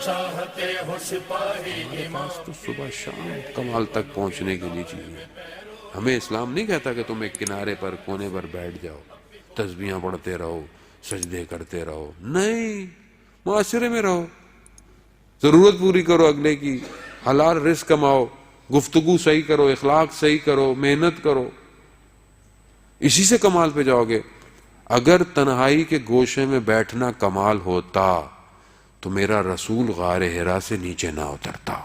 چاہتے ہو سپاہی پاس تو صبح شام کمال تک پہنچنے کے لیے چاہیے. ہمیں اسلام نہیں کہتا کہ تم ایک کنارے پر کونے پر بیٹھ جاؤ، تسبیحاں پڑھتے رہو، سجدے کرتے رہو. نہیں، معاشرے میں رہو، ضرورت پوری کرو اگلے کی، حلال رزق کماؤ، گفتگو صحیح کرو، اخلاق صحیح کرو، محنت کرو، اسی سے کمال پہ جاؤ گے. اگر تنہائی کے گوشے میں بیٹھنا کمال ہوتا تو میرا رسول غار حرا سے نیچے نہ اترتا.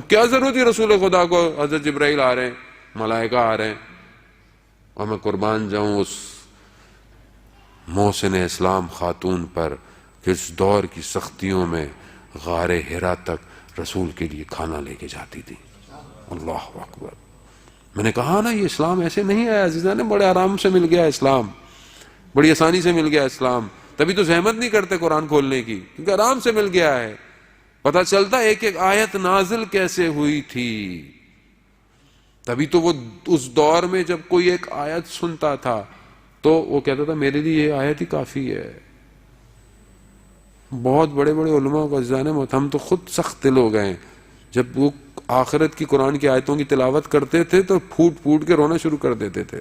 کیا ضرورت ہے رسول خدا کو؟ حضرت جبرائیل آ رہے ہیں، ملائکہ آ رہے ہیں، اور میں قربان جاؤں اس محسن اسلام خاتون پر کہ اس دور کی سختیوں میں غار حرا تک رسول کے لیے کھانا لے کے جاتی تھی. اللہ اکبر. میں نے کہا نا یہ اسلام ایسے نہیں آیا عزیزاں نے، بڑے آرام سے مل گیا اسلام، بڑی آسانی سے مل گیا اسلام. تبھی تو زحمت نہیں کرتے قرآن کھولنے کی، کیونکہ آرام سے مل گیا ہے. پتہ چلتا ایک ایک آیت نازل کیسے ہوئی تھی. تبھی تو وہ اس دور میں جب کوئی ایک آیت سنتا تھا تو وہ کہتا تھا میرے لیے یہ آیت ہی کافی ہے. بہت بڑے بڑے علماء کو عزیزان ہم تو خود سخت دل ہو گئے ہیں، جب وہ آخرت کی قرآن کی آیتوں کی تلاوت کرتے تھے تو پھوٹ پھوٹ کے رونا شروع کر دیتے تھے.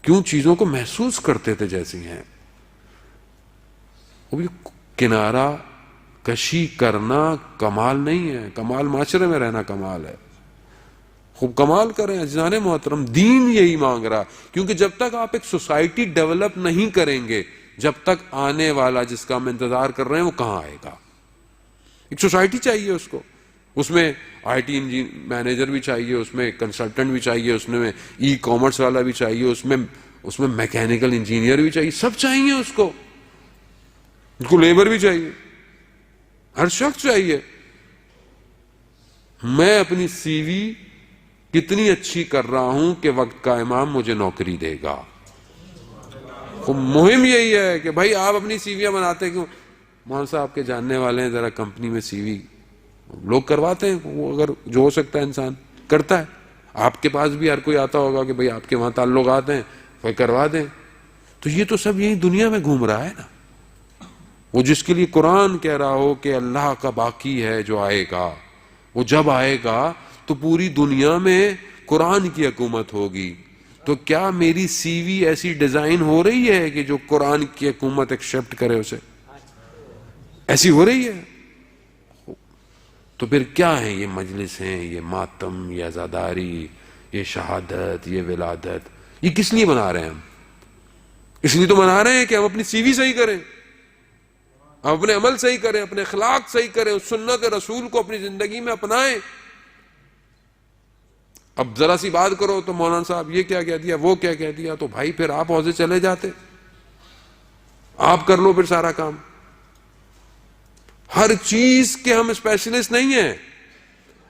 کیوں؟ چیزوں کو محسوس کرتے تھے جیسی ہیں. وہ بھی کنارہ کشی کرنا کمال نہیں ہے، کمال معاشرے میں رہنا کمال ہے. خوب کمال کریں عزیزان محترم، دین یہی مانگ رہا. کیونکہ جب تک آپ ایک سوسائٹی ڈیولپ نہیں کریں گے، جب تک آنے والا جس کا ہم انتظار کر رہے ہیں وہ کہاں آئے گا. ایک سوسائٹی چاہیے اس کو، اس میں آئی ٹی مینیجر بھی چاہیے، اس میں کنسلٹنٹ بھی چاہیے، اس میں ای کامرس والا بھی چاہیے، اس میں میکینیکل انجینئر بھی چاہیے، سب چاہیے اس کو لیبر بھی چاہیے، ہر شخص چاہیے. میں اپنی سی وی کتنی اچھی کر رہا ہوں کہ وقت کا امام مجھے نوکری دے گا. مہم یہی ہے کہ بھائی آپ اپنی سی ویاں بناتے کیوں؟ مولانا صاحب کے جاننے والے ہیں، ذرا کمپنی میں سی وی لوگ کرواتے ہیں، وہ اگر جو ہو سکتا ہے انسان کرتا ہے. آپ کے پاس بھی ہر کوئی آتا ہوگا کہ بھئی آپ کے وہاں تعلقات ہیں، وہ کروا دیں. تو یہ تو سب یہی دنیا میں گھوم رہا ہے نا. وہ جس کے لیے قرآن کہہ رہا ہو کہ اللہ کا باقی ہے جو آئے گا، وہ جب آئے گا تو پوری دنیا میں قرآن کی حکومت ہوگی. تو کیا میری سی وی ایسی ڈیزائن ہو رہی ہے کہ جو قرآن کی حکومت ایکسپٹ کرے؟ اسے ایسی ہو رہی ہے؟ تو پھر کیا ہے یہ مجلسیں، یہ ماتم، یہ عزاداری، یہ شہادت، یہ ولادت، یہ کس لیے بنا رہے ہیں ہم؟ اس لیے تو بنا رہے ہیں کہ ہم اپنی سی وی صحیح کریں، ہم اپنے عمل صحیح کریں، اپنے اخلاق صحیح کریں، اس سنت رسول کو اپنی زندگی میں اپنائیں. اب ذرا سی بات کرو تو مولانا صاحب یہ کیا کہہ دیا، وہ کیا کہہ دیا، تو بھائی پھر آپ حوضے چلے جاتے، آپ کر لو پھر سارا کام. ہر چیز کے ہم اسپیشلسٹ نہیں ہیں.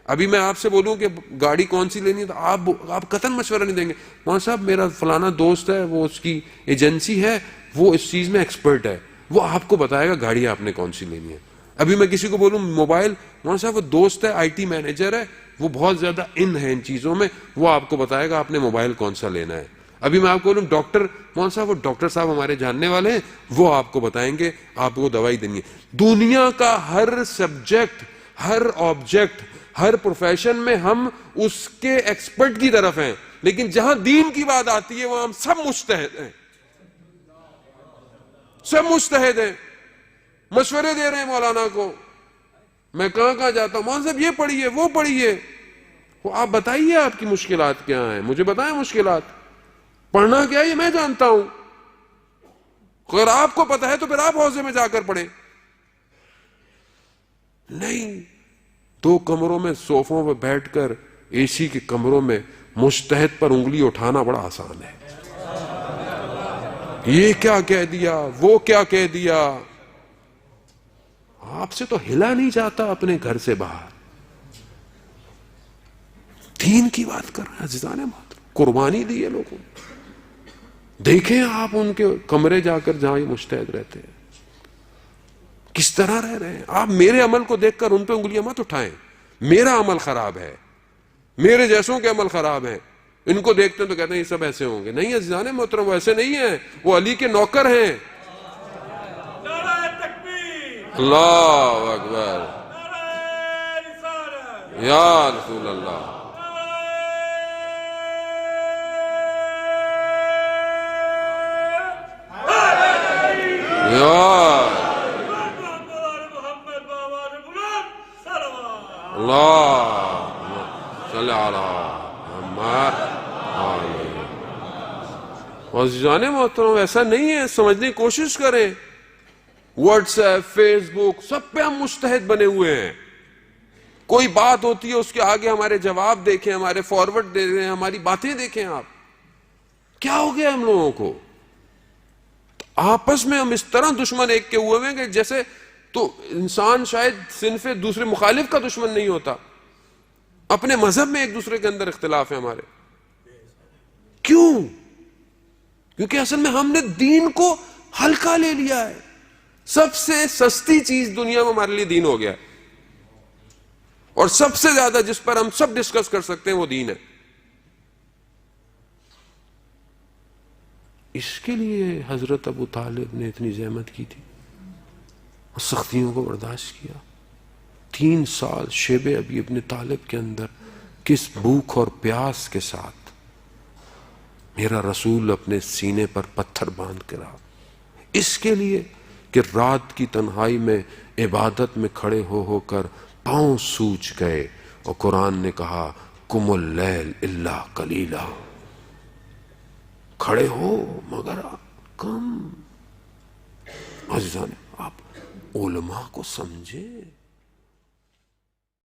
ابھی میں آپ سے بولوں کہ گاڑی کون سی لینی ہے تو آپ قطعاً مشورہ نہیں دیں گے مولانا صاحب میرا فلانا دوست ہے، وہ اس کی ایجنسی ہے، وہ اس چیز میں ایکسپرٹ ہے، وہ آپ کو بتائے گا گاڑی آپ نے کون سی لینی ہے. ابھی میں کسی کو بولوں موبائل، مولانا صاحب وہ دوست ہے، آئی ٹی مینیجر ہے، وہ بہت زیادہ ان ہے ان چیزوں میں، وہ آپ کو بتائے گا آپ نے موبائل کون سا لینا ہے. ابھی میں آپ کو بولوں ڈاکٹر، مولانا صاحب وہ ڈاکٹر صاحب ہمارے جاننے والے ہیں، وہ آپ کو بتائیں گے آپ کو دوائی دینی ہے. دنیا کا ہر سبجیکٹ، ہر آبجیکٹ، ہر پروفیشن میں ہم اس کے ایکسپرٹ کی طرف ہیں، لیکن جہاں دین کی بات آتی ہے وہاں ہم سب مجتہد ہیں، سب مجتہد ہیں. مشورے دے رہے ہیں مولانا کو، میں کہاں جاتا ہوں، مولانا صاحب یہ پڑھیے وہ پڑھیے. وہ آپ بتائیے آپ کی مشکلات کیا ہیں، مجھے بتائیں مشکلات، پڑھنا کیا ہے یہ میں جانتا ہوں. اگر آپ کو پتا ہے تو پھر آپ حوضے میں جا کر پڑھیں. نہیں، 2 کمروں میں صوفوں پہ بیٹھ کر اے سی کے کمروں میں مجتہد پر انگلی اٹھانا بڑا آسان ہے. یہ کیا کہہ دیا، وہ کیا کہہ دیا، آپ سے تو ہلا نہیں جاتا اپنے گھر سے باہر. دین کی بات کر رہے ہیں عزیزان محترم، قربانی دی ہے لوگوں. دیکھیں آپ ان کے کمرے جا کر جہاں یہ مجتہد رہتے ہیں کس طرح رہ رہے ہیں. آپ میرے عمل کو دیکھ کر ان پہ انگلیاں مت اٹھائیں، میرا عمل خراب ہے، میرے جیسوں کے عمل خراب ہیں. ان کو دیکھتے ہیں تو کہتے ہیں یہ سب ایسے ہوں گے. نہیں عزیزان محترم، وہ ایسے نہیں ہیں، وہ علی کے نوکر ہیں. اللہ اکبر یا رسول اللہ. اللہ صلی اللہ. عزیزان محترم ایسا نہیں ہے، سمجھنے کی کوشش کریں. واٹس ایپ، فیس بک، سب پہ ہم مجتہد بنے ہوئے ہیں. کوئی بات ہوتی ہے اس کے آگے ہمارے جواب دیکھیں، ہمارے فارورڈ دے رہے ہیں، ہماری باتیں دیکھیں. آپ کیا ہو گیا ہم لوگوں کو؟ آپس میں ہم اس طرح دشمن ایک کے ہوئے ہیں کہ جیسے تو انسان شاید صنف دوسرے مخالف کا دشمن نہیں ہوتا. اپنے مذہب میں ایک دوسرے کے اندر اختلاف ہے ہمارے. کیوں؟ کیونکہ اصل میں ہم نے دین کو ہلکا لے لیا ہے. سب سے سستی چیز دنیا میں ہمارے لیے دین ہو گیا ہے، اور سب سے زیادہ جس پر ہم سب ڈسکس کر سکتے ہیں وہ دین ہے. اس کے لیے حضرت ابو طالب نے اتنی زحمت کی تھی، سختیوں کو برداشت کیا. 3 سال شیب ابی ابن طالب کے اندر کس بھوک اور پیاس کے ساتھ میرا رسول اپنے سینے پر پتھر باندھ کے رہا، اس کے لیے کہ رات کی تنہائی میں عبادت میں کھڑے ہو کر پاؤں سوج گئے. اور قرآن نے کہا قم اللیل الا قلیلا، کھڑے ہو مگر کم. عزیزان آپ علماء کو سمجھیں.